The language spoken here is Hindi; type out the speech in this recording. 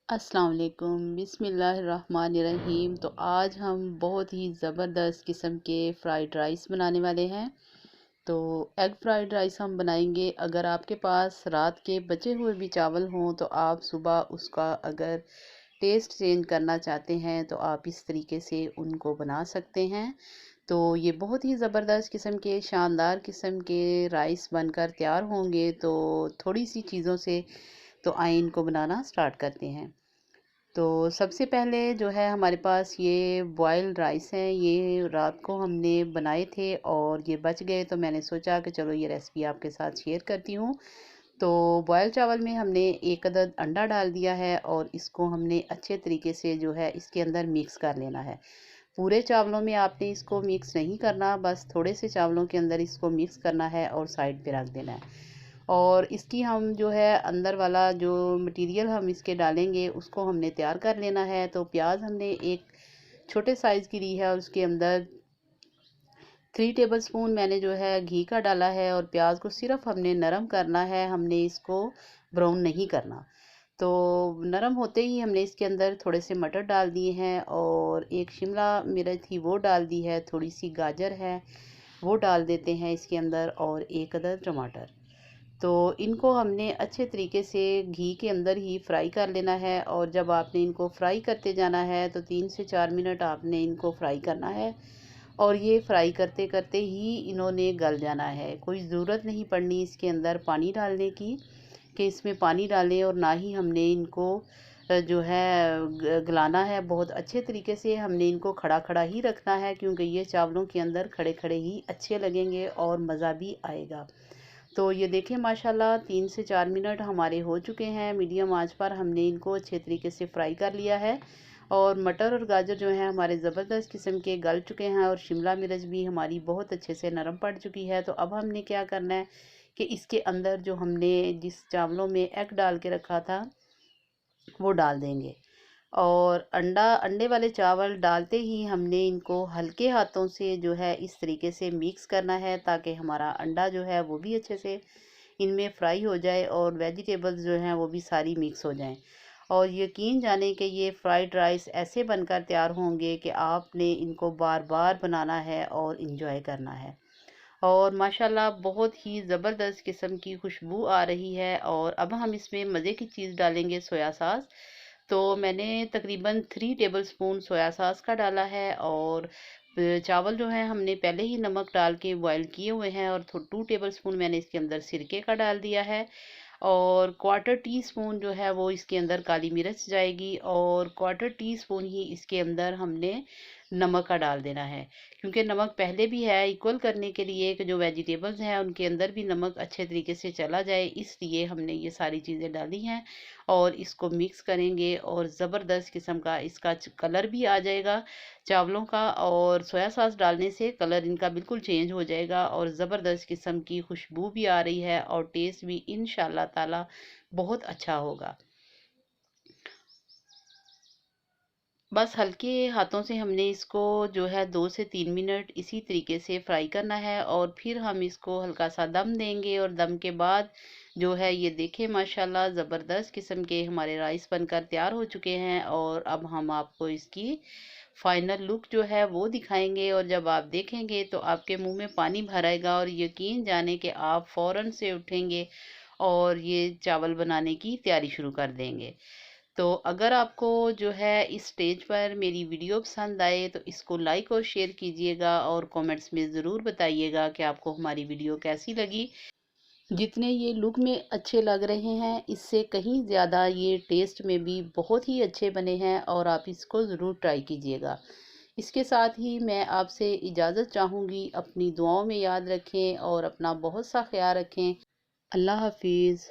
अस्सलाम वालेकुम बिस्मिल्लाहिर्रहमानिर्रहीम। तो आज हम बहुत ही ज़बरदस्त किस्म के फ़्राइड राइस बनाने वाले हैं। तो एग फ्राइड राइस हम बनाएंगे। अगर आपके पास रात के बचे हुए भी चावल हों तो आप सुबह उसका अगर टेस्ट चेंज करना चाहते हैं तो आप इस तरीके से उनको बना सकते हैं। तो ये बहुत ही ज़बरदस्त किस्म के शानदार किस्म के राइस बनकर तैयार होंगे। तो थोड़ी सी चीज़ों से तो आइए इनको बनाना स्टार्ट करते हैं। तो सबसे पहले जो है हमारे पास ये बॉयल्ड राइस हैं। ये रात को हमने बनाए थे और ये बच गए, तो मैंने सोचा कि चलो ये रेसिपी आपके साथ शेयर करती हूँ। तो बॉयल चावल में हमने एक अदद अंडा डाल दिया है और इसको हमने अच्छे तरीके से जो है इसके अंदर मिक्स कर लेना है। पूरे चावलों में आपने इसको मिक्स नहीं करना, बस थोड़े से चावलों के अंदर इसको मिक्स करना है और साइड पे रख देना है। और इसकी हम जो है अंदर वाला जो मटेरियल हम इसके डालेंगे उसको हमने तैयार कर लेना है। तो प्याज हमने एक छोटे साइज़ की ली है और उसके अंदर 3 टेबलस्पून मैंने जो है घी का डाला है और प्याज को सिर्फ हमने नरम करना है, हमने इसको ब्राउन नहीं करना। तो नरम होते ही हमने इसके अंदर थोड़े से मटर डाल दिए हैं और एक शिमला मिर्च थी वो डाल दी है, थोड़ी सी गाजर है वो डाल देते हैं इसके अंदर और एक अदद टमाटर। तो इनको हमने अच्छे तरीके से घी के अंदर ही फ्राई कर लेना है। और जब आपने इनको फ्राई करते जाना है तो 3 से 4 मिनट आपने इनको फ्राई करना है और ये फ्राई करते करते ही इन्होंने गल जाना है। कोई ज़रूरत नहीं पड़नी इसके अंदर पानी डालने की कि इसमें पानी डालें, और ना ही हमने इनको जो है गलाना है। बहुत अच्छे तरीके से हमने इनको खड़ा खड़ा ही रखना है क्योंकि ये चावलों के अंदर खड़े खड़े ही अच्छे लगेंगे और मज़ा भी आएगा। तो ये देखें माशाल्लाह 3 से 4 मिनट हमारे हो चुके हैं। मीडियम आंच पर हमने इनको अच्छे तरीके से फ्राई कर लिया है और मटर और गाजर जो है हमारे ज़बरदस्त किस्म के गल चुके हैं और शिमला मिर्च भी हमारी बहुत अच्छे से नरम पड़ चुकी है। तो अब हमने क्या करना है कि इसके अंदर जो हमने जिस चावलों में एग डाल के रखा था वो डाल देंगे। और अंडे वाले चावल डालते ही हमने इनको हल्के हाथों से जो है इस तरीके से मिक्स करना है ताकि हमारा अंडा जो है वो भी अच्छे से इनमें फ्राई हो जाए और वेजिटेबल्स जो हैं वो भी सारी मिक्स हो जाएं। और यकीन जाने कि ये फ्राइड राइस ऐसे बनकर तैयार होंगे कि आपने इनको बार बार बनाना है और इन्जॉय करना है। और माशाल्लाह बहुत ही ज़बरदस्त किस्म की खुशबू आ रही है। और अब हम इसमें मज़े की चीज़ डालेंगे, सोया सॉस। तो मैंने तकरीबन 3 टेबलस्पून सोया सॉस का डाला है और चावल जो है हमने पहले ही नमक डाल के बॉयल किए हुए हैं और 2 टेबलस्पून मैंने इसके अंदर सिरके का डाल दिया है। और क्वार्टर टी स्पून जो है वो इसके अंदर काली मिर्च जाएगी और क्वार्टर टी स्पून ही इसके अंदर हमने नमक का डाल देना है, क्योंकि नमक पहले भी है इक्वल करने के लिए कि जो वेजिटेबल्स हैं उनके अंदर भी नमक अच्छे तरीके से चला जाए, इसलिए हमने ये सारी चीज़ें डाली हैं। और इसको मिक्स करेंगे और ज़बरदस्त किस्म का इसका कलर भी आ जाएगा चावलों का। और सोया सॉस डालने से कलर इनका बिल्कुल चेंज हो जाएगा और ज़बरदस्त किस्म की खुशबू भी आ रही है और टेस्ट भी इंशाल्लाह ताला बहुत अच्छा होगा। बस हल्के हाथों से हमने इसको जो है 2 से 3 मिनट इसी तरीके से फ्राई करना है और फिर हम इसको हल्का सा दम देंगे। और दम के बाद जो है ये देखें माशाल्लाह ज़बरदस्त किस्म के हमारे राइस बनकर तैयार हो चुके हैं। और अब हम आपको इसकी फाइनल लुक जो है वो दिखाएंगे और जब आप देखेंगे तो आपके मुंह में पानी भर आएगा और यकीन जाने कि आप फ़ौरन से उठेंगे और ये चावल बनाने की तैयारी शुरू कर देंगे। तो अगर आपको जो है इस स्टेज पर मेरी वीडियो पसंद आए तो इसको लाइक और शेयर कीजिएगा और कमेंट्स में ज़रूर बताइएगा कि आपको हमारी वीडियो कैसी लगी। जितने ये लुक में अच्छे लग रहे हैं इससे कहीं ज़्यादा ये टेस्ट में भी बहुत ही अच्छे बने हैं और आप इसको ज़रूर ट्राई कीजिएगा। इसके साथ ही मैं आपसे इजाज़त चाहूँगी। अपनी दुआओं में याद रखें और अपना बहुत सा ख्याल रखें। अल्लाह हाफिज़।